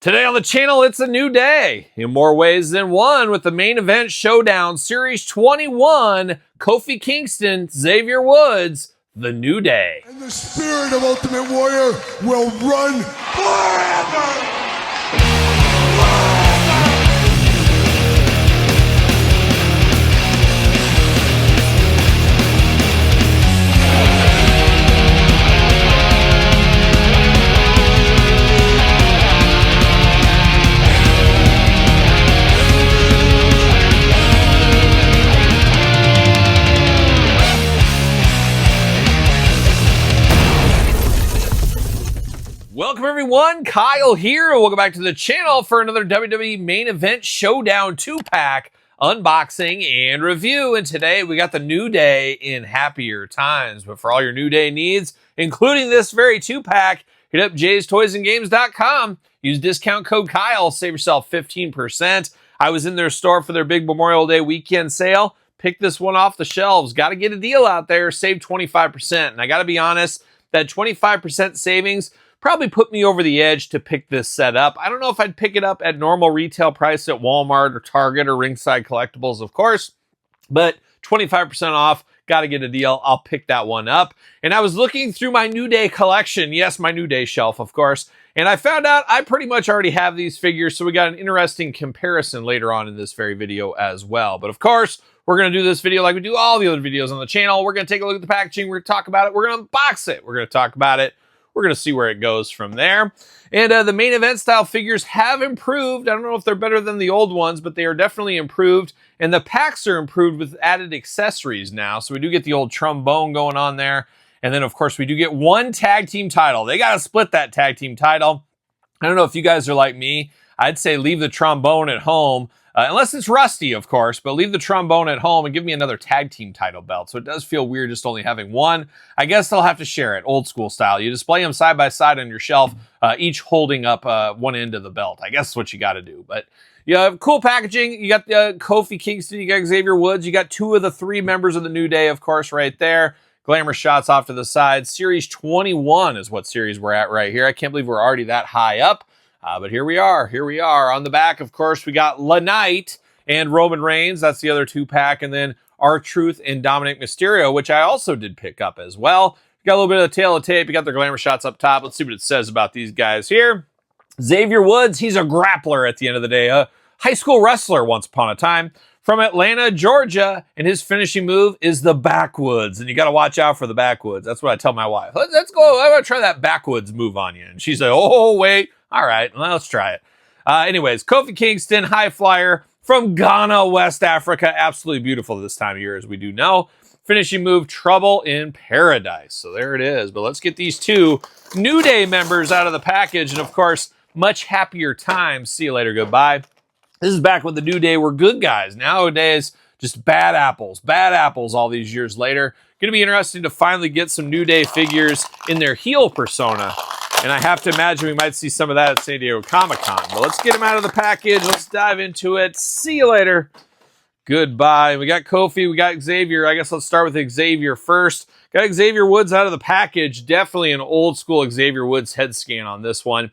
Today on the channel, it's a new day in more ways than one with the main event showdown, Series 21, Kofi Kingston, Xavier Woods, the new day. And the spirit of Ultimate Warrior will run forever! Welcome everyone, Kyle here. Welcome back to the channel for another WWE main event showdown 2-pack unboxing and review. And today we got the New Day in happier times. But for all your New Day needs, including this very 2-pack, hit up jaystoysandgames.com. Use discount code Kyle, save yourself 15%. I was in their store for their big Memorial Day weekend sale. Pick this one off the shelves. Got to get a deal out there. Save 25%. And I got to be honest, that 25% savings probably put me over the edge to pick this set up. I don't know if I'd pick it up at normal retail price at Walmart or Target or Ringside Collectibles, of course, but 25% off, got to get a deal. I'll pick that one up. And I was looking through my New Day collection, yes, my New Day shelf, of course, and I found out I pretty much already have these figures, so we got an interesting comparison later on in this very video as well. But of course, we're going to do this video like we do all the other videos on the channel. We're going to take a look at the packaging. We're going to talk about it. We're going to unbox it. We're going to talk about it. We're going to see where it goes from there. And the main event style figures have improved. I don't know if they're better than the old ones, but they are definitely improved. And the packs are improved with added accessories now. So we do get the old trombone going on there. And then, of course, we do get one tag team title. They got to split that tag team title. I don't know if you guys are like me. I'd say leave the trombone at home. Unless it's rusty, of course, but leave the trombone at home and give me another tag team title belt. So it does feel weird just only having one. I guess they'll have to share it, old school style. You display them side by side on your shelf, each holding up one end of the belt. I guess that's what you got to do. But you have cool packaging. You got Kofi Kingston, you got Xavier Woods, you got two of the three members of the New Day, of course, right there. Glamour shots off to the side. Series 21 is what series we're at right here. I can't believe we're already that high up. But here we are. On the back, of course, we got La Knight and Roman Reigns. That's the other 2-pack. And then R-Truth and Dominic Mysterio, which I also did pick up as well. You got a little bit of the tail of tape. You got their glamour shots up top. Let's see what it says about these guys here. Xavier Woods, he's a grappler at the end of the day. A high school wrestler once upon a time. From Atlanta, Georgia, and his finishing move is the backwoods. And you got to watch out for the backwoods. That's what I tell my wife. Let's go. I'm going to try that backwoods move on you. And she's like, oh, wait. All right, well, let's try it. Anyways, Kofi Kingston, high flyer from Ghana, West Africa. Absolutely beautiful this time of year, as we do know. Finishing move, Trouble in Paradise. So there it is. But let's get these two New Day members out of the package. And, of course, much happier times. See you later. Goodbye. This is back when the New Day were good guys. Nowadays, just bad apples. Bad apples all these years later. Going to be interesting to finally get some New Day figures in their heel persona. And I have to imagine we might see some of that at San Diego Comic-Con. But let's get them out of the package. Let's dive into it. See you later. Goodbye. We got Kofi. We got Xavier. I guess let's start with Xavier first. Got Xavier Woods out of the package. Definitely an old school Xavier Woods head scan on this one.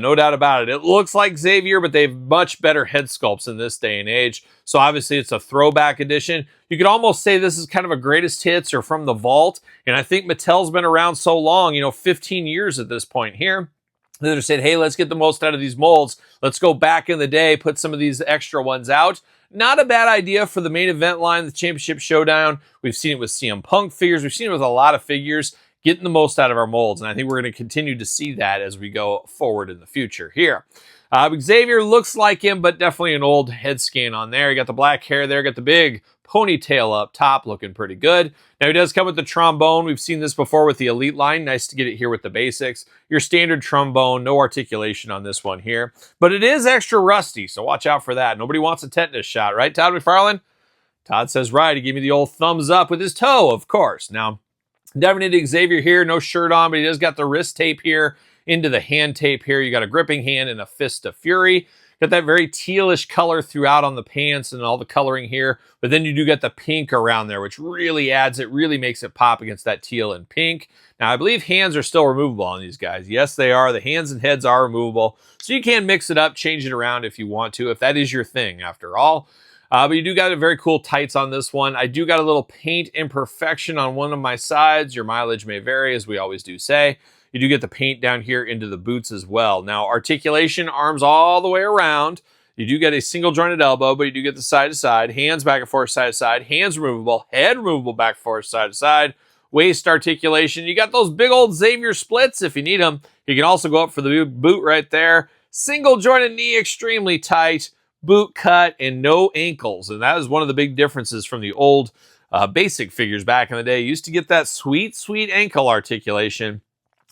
No doubt about it. It looks like Xavier, but they have much better head sculpts in this day and age. So obviously it's a throwback edition. You could almost say this is kind of a greatest hits or from the vault. And I think Mattel's been around so long, 15 years at this point here. They said, hey, let's get the most out of these molds. Let's go back in the day, put some of these extra ones out. Not a bad idea for the main event line, the Championship Showdown. We've seen it with CM Punk figures. We've seen it with a lot of figures. Getting the most out of our molds, and I think we're going to continue to see that as we go forward in the future here. Xavier looks like him, but definitely an old head scan on there. You got the black hair there, got the big ponytail up top, looking pretty good. Now, he does come with the trombone. We've seen this before with the Elite line. Nice to get it here with the basics. Your standard trombone, no articulation on this one here, but it is extra rusty, so watch out for that. Nobody wants a tetanus shot, right, Todd McFarlane? Todd says right. He gave me the old thumbs up with his toe, of course. Now, diving into Xavier here, no shirt on, but he does got the wrist tape here. into the hand tape here. You got a gripping hand and a fist of fury. Got that very tealish color throughout on the pants and all the coloring here, but then you do get the pink around there, which really adds it, really makes it pop against that teal and pink. Now, I believe hands are still removable on these guys. Yes, they are. The hands and heads are removable, so you can mix it up, change it around if you want to, if that is your thing, after all. But you do got a very cool tights on this one. I do got a little paint imperfection on one of my sides. Your mileage may vary, as we always do say. You do get the paint down here into the boots as well. Now, articulation, arms all the way around. You do get a single jointed elbow, but you do get the side to side. Hands back and forth, side to side. Hands removable. Head removable, back and forth, side to side. Waist articulation. You got those big old Xavier splits if you need them. You can also go up for the boot right there. Single jointed knee, extremely tight. Boot cut, and no ankles. And that is one of the big differences from the old basic figures back in the day. You used to get that sweet, sweet ankle articulation.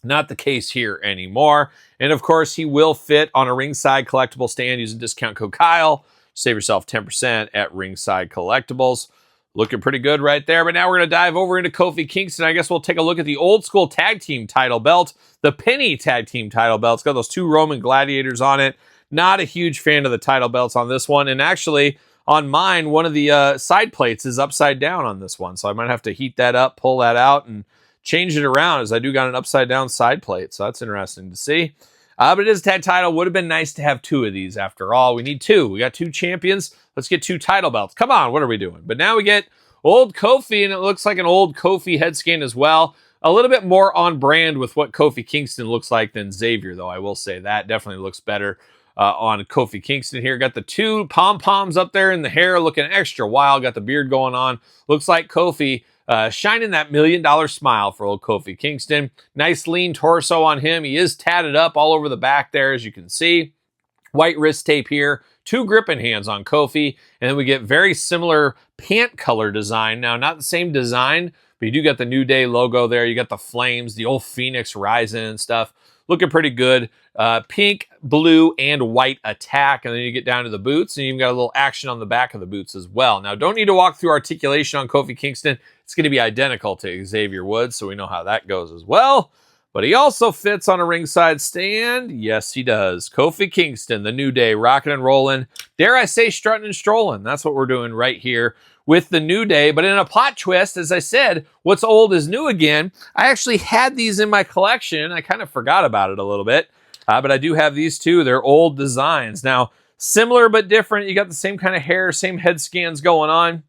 Not the case here anymore. And of course, he will fit on a Ringside collectible stand using discount code Kyle. Save yourself 10% at Ringside Collectibles. Looking pretty good right there. But now we're going to dive over into Kofi Kingston. I guess we'll take a look at the old school tag team title belt. The Penny tag team title belt. It's got those two Roman gladiators on it. Not a huge fan of the title belts on this one. And actually, on mine, one of the side plates is upside down on this one. So I might have to heat that up, pull that out, and change it around, as I do got an upside down side plate. So that's interesting to see. But it is a tag title. Would have been nice to have two of these after all. We need two. We got two champions. Let's get two title belts. Come on, what are we doing? But now we get old Kofi, and it looks like an old Kofi head scan as well. A little bit more on brand with what Kofi Kingston looks like than Xavier, though. I will say that definitely looks better on Kofi Kingston here. Got the two pom-poms up there in the hair, looking extra wild. Got the beard going on. Looks like Kofi shining that $1 million smile for old Kofi Kingston. Nice lean torso on him. He is tatted up all over the back there, as you can see. White wrist tape here. Two gripping hands on Kofi. And then we get very similar pant color design. Now, not the same design, but you do get the New Day logo there. You got the flames, the old Phoenix rising and stuff. Looking pretty good. Pink, blue, and white attack. And then you get down to the boots, and you've got a little action on the back of the boots as well. Now, don't need to walk through articulation on Kofi Kingston. It's going to be identical to Xavier Woods, so we know how that goes as well. But he also fits on a ringside stand. Yes, he does. Kofi Kingston, the New Day, rocking and rolling. Dare I say strutting and strolling. That's what we're doing right here with the New Day. But in a plot twist, as I said, what's old is new again. I actually had these in my collection. I kind of forgot about it a little bit. But I do have these two. They're old designs. Now, similar but different. You got the same kind of hair, same head scans going on.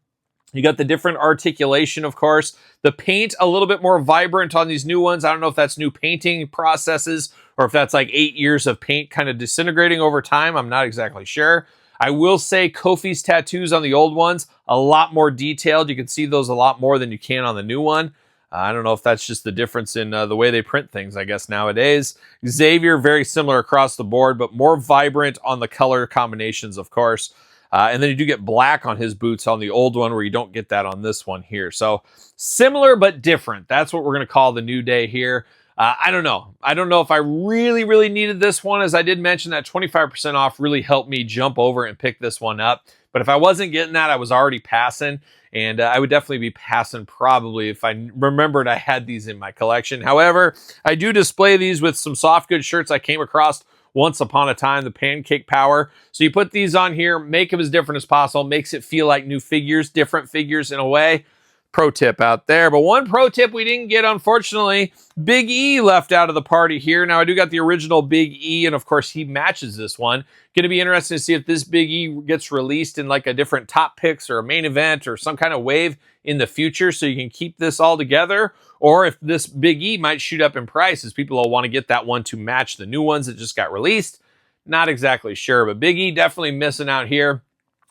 You got the different articulation, of course. The paint a little bit more vibrant on these new ones. I don't know if that's new painting processes or if that's like 8 years of paint kind of disintegrating over time. I'm not exactly sure. I will say Kofi's tattoos on the old ones, a lot more detailed. You can see those a lot more than you can on the new one. I don't know if that's just the difference in the way they print things, I guess, nowadays. Xavier, very similar across the board, but more vibrant on the color combinations, of course. And then you do get black on his boots on the old one, where you don't get that on this one here. So similar but different. That's what we're going to call the New Day here. I don't know. I don't know if I really needed this one. As I did mention, that 25% off really helped me jump over and pick this one up. But if I wasn't getting that, I was already passing. And I would definitely be passing probably if I remembered I had these in my collection. However, I do display these with some soft goods shirts I came across once upon a time, the Pancake Power. So you put these on here, make them as different as possible, makes it feel like new figures, different figures in a way. Pro tip out there. But one pro tip we didn't get, unfortunately, Big E left out of the party here. Now, I do got the original Big E, and of course, he matches this one. Going to be interesting to see if this Big E gets released in like a different top picks or a main event or some kind of wave in the future, so you can keep this all together, or if this Big E might shoot up in price as people will want to get that one to match the new ones that just got released. Not exactly sure, but Big E definitely missing out here.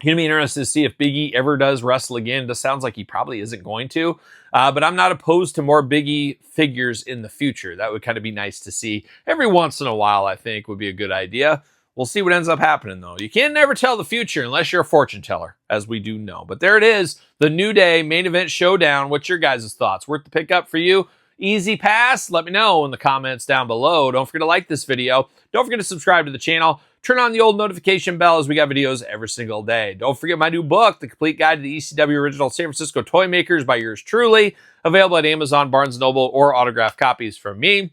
Going to be interested to see if Big E ever does wrestle again. This sounds like he probably isn't going to, but I'm not opposed to more Big E figures in the future. That would kind of be nice to see every once in a while. I think would be a good idea. We'll see what ends up happening, though. You can never tell the future unless you're a fortune teller, as we do know. But there it is, the New Day main event showdown. What's your guys' thoughts? Worth the pickup for you? Easy pass? Let me know in the comments down below. Don't forget to like this video. Don't forget to subscribe to the channel. Turn on the old notification bell, as we got videos every single day. Don't forget my new book, The Complete Guide to the ECW Original San Francisco Toy Makers by yours truly. Available at Amazon, Barnes & Noble, or autographed copies from me.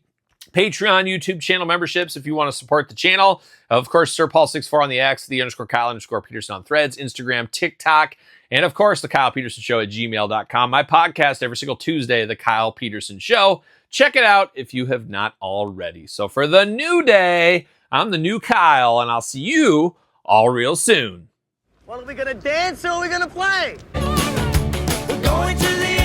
Patreon, YouTube channel memberships if you want to support the channel. Of course, Sir Paul64 on the X, _Kyle_Peterson on Threads, Instagram, TikTok, and of course, TheKylePetersonShow at gmail.com. My podcast every single Tuesday, The Kyle Peterson Show. Check it out if you have not already. So for the new day, I'm the new Kyle, and I'll see you all real soon. Well, are we gonna dance or are we gonna play? We're going to the